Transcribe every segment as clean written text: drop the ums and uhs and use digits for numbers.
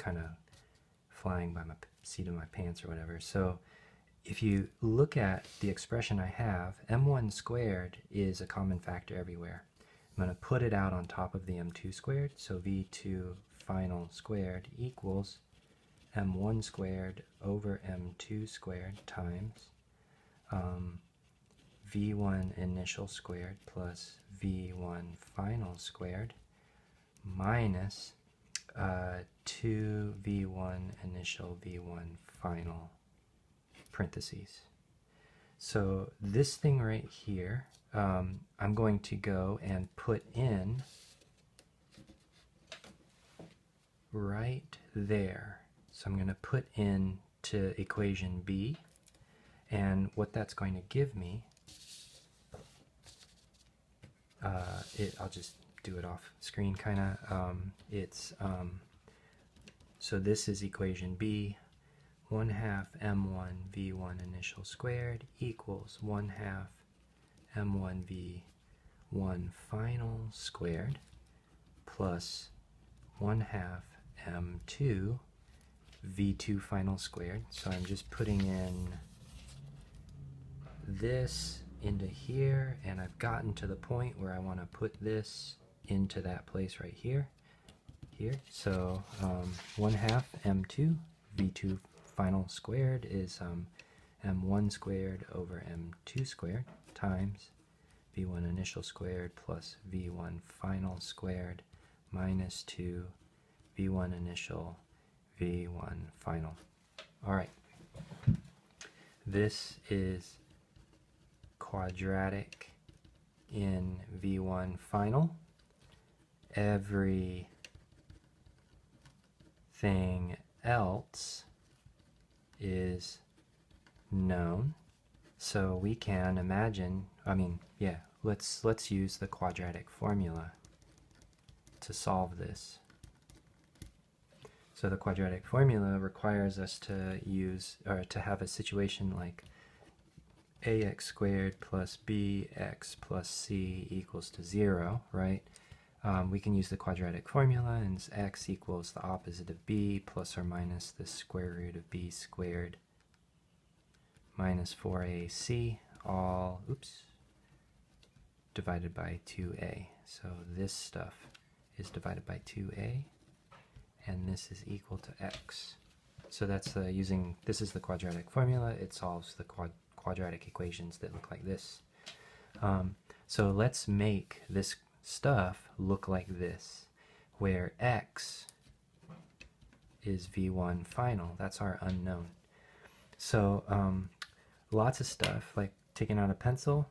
kind of flying by my seat of my pants or whatever. So if you look at the expression I have, m1 squared is a common factor everywhere. I'm going to put it out on top of the m2 squared, so v2 final squared equals m1 squared over m2 squared times v1 initial squared plus v1 final squared minus 2v1 initial v1 final parentheses. So this thing right here, I'm going to go and put in right there. So I'm going to put in to equation B, and what that's going to give me, I'll just do it off screen kind of. So this is equation B, 1/2 m1 v1 initial squared equals 1/2 m1 v1 final squared plus 1/2 m2 v2 final squared. So I'm just putting in this into here, and I've gotten to the point where I want to put this into that place right here. So 1/2 m2 v2 final squared is m1 squared over m2 squared times v1 initial squared plus v1 final squared minus 2 v1 initial v1 final. All right, this is quadratic in v1 final. Everything else is known, so we can imagine, let's use the quadratic formula to solve this. So the quadratic formula requires us to use, or to have a situation like ax squared plus bx plus c equals to 0, right? We can use the quadratic formula, and x equals the opposite of b plus or minus the square root of b squared minus 4ac, all, divided by 2a. So this stuff is divided by 2a, and this is equal to x. So that's this is the quadratic formula. It solves the quadratic equations that look like this. So let's make this stuff look like this, where x is v1 final. That's our unknown. So lots of stuff, like taking out a pencil,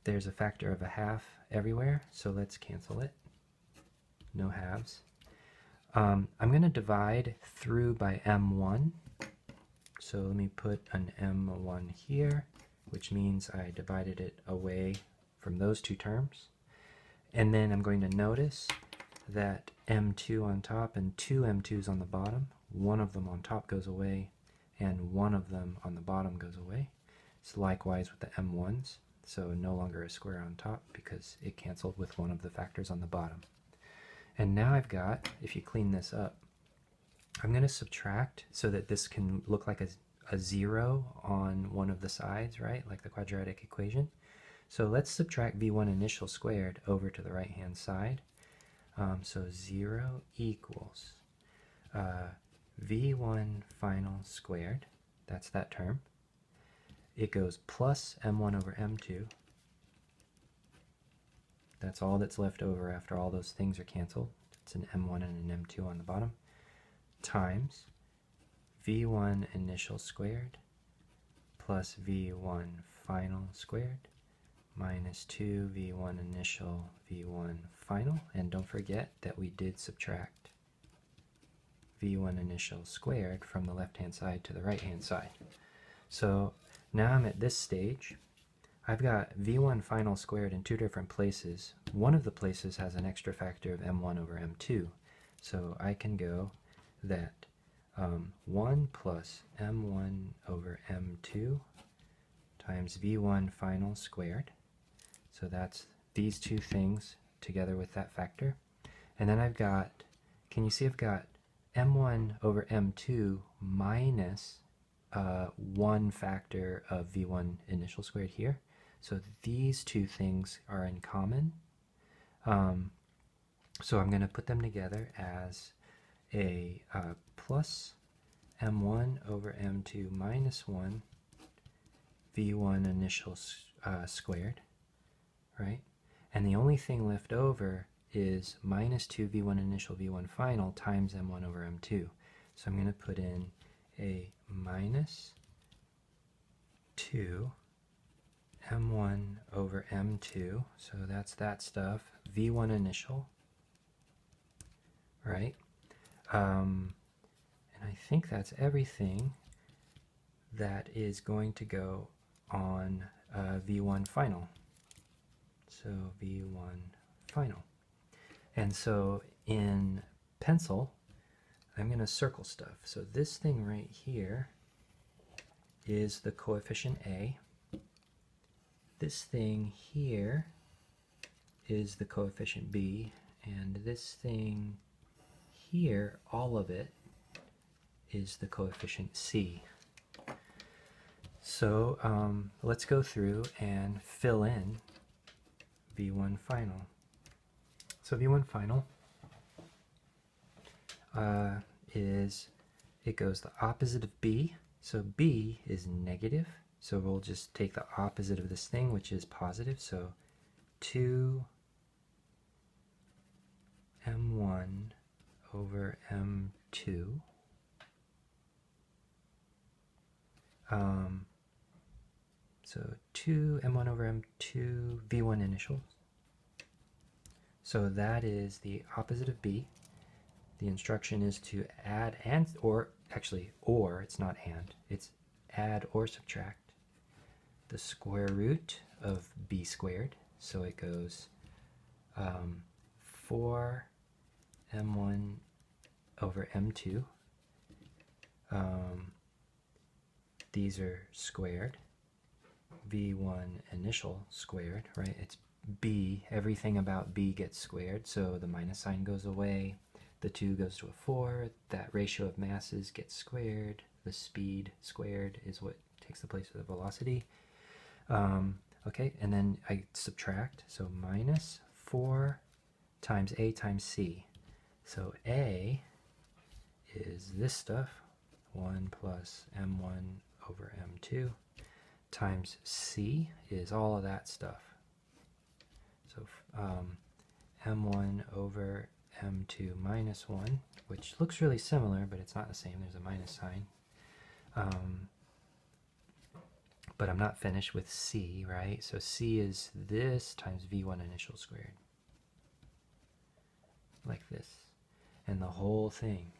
there's a factor of 1/2 everywhere, so let's cancel it. No halves. I'm going to divide through by m1. So let me put an m1 here, which means I divided it away from those two terms. And then I'm going to notice that m2 on top and two m2's on the bottom. One of them on top goes away, and one of them on the bottom goes away. It's likewise with the m1's, so no longer a square on top because it canceled with one of the factors on the bottom. And now I've got, if you clean this up, I'm going to subtract so that this can look like a 0 on one of the sides, right? Like the quadratic equation. So let's subtract v1 initial squared over to the right hand side. So 0 equals v1 final squared, that's that term. It goes plus m1 over m2. That's all that's left over after all those things are canceled. It's an m1 and an m2 on the bottom. Times v1 initial squared plus v1 final squared minus 2 v1 initial v1 final. And don't forget that we did subtract v1 initial squared from the left hand side to the right hand side. So now I'm at this stage. I've got v1 final squared in two different places. One of the places has an extra factor of m1 over m2. So I can go that 1 plus m1 over m2 times v1 final squared. So that's these two things together with that factor. And then I've got, can you see I've got m1 over m2 minus 1 factor of v1 initial squared here. So these two things are in common. So I'm going to put them together as a plus m1 over m2 minus 1 v1 initial squared, right? And the only thing left over is minus 2 v1 initial v1 final times m1 over m2. So I'm going to put in a minus 2 m1 over m2, so that's that stuff, v1 initial, right? And I think that's everything that is going to go on v1 final. So v1 final. And so in pencil, I'm going to circle stuff. So this thing right here is the coefficient A. This thing here is the coefficient B. And this thing here, all of it, is the coefficient C. So let's go through and fill in v1 final. So v1 final it goes the opposite of b. So b is negative. So we'll just take the opposite of this thing, which is positive. So 2 m1 over m2 so 2 m1 over m2 v1 initials. So that is the opposite of b. The instruction is to add and, or actually, or, it's not and, it's add or subtract the square root of b squared. So it goes 4 m1 over m2. These are squared. v1 initial squared, right? It's b. Everything about b gets squared, so the minus sign goes away. The 2 goes to a 4. That ratio of masses gets squared. The speed squared is what takes the place of the velocity. Okay, and then I subtract, so minus 4 times a times c. So a is this stuff, 1 plus m1 over m2, times c is all of that stuff. So m1 over m2 minus 1, which looks really similar, but it's not the same. There's a minus sign. But I'm not finished with c, right? So c is this times v1 initial squared. Like this. And the whole thing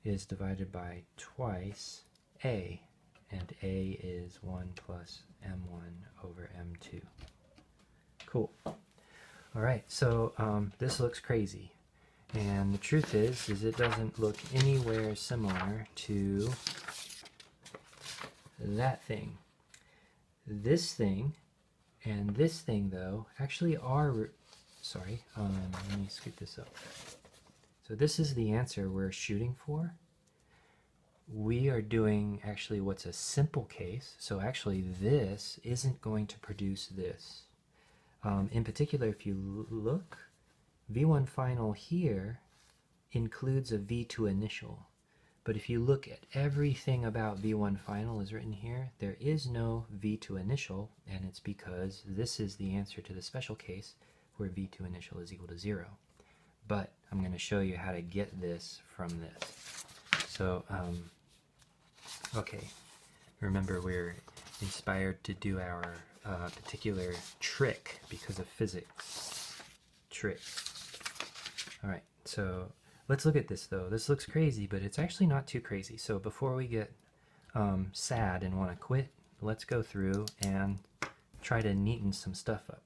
is divided by twice a. And a is 1 plus m1 over m2. Cool. All right, so this looks crazy. And the truth is it doesn't look anywhere similar to that thing. This thing and this thing, though, actually are... Sorry, let me scoot this up. So this is the answer we're shooting for. We are doing actually what's a simple case. So actually this isn't going to produce this. In particular, if you look, v1 final here includes a v2 initial. But if you look at everything about v1 final is written here, there is no v2 initial, and it's because this is the answer to the special case where v2 initial is equal to 0. But I'm going to show you how to get this from this. So, okay, remember we're inspired to do our particular trick because of physics. Trick. Alright, so let's look at this though. This looks crazy, but it's actually not too crazy. So before we get sad and want to quit, let's go through and try to neaten some stuff up.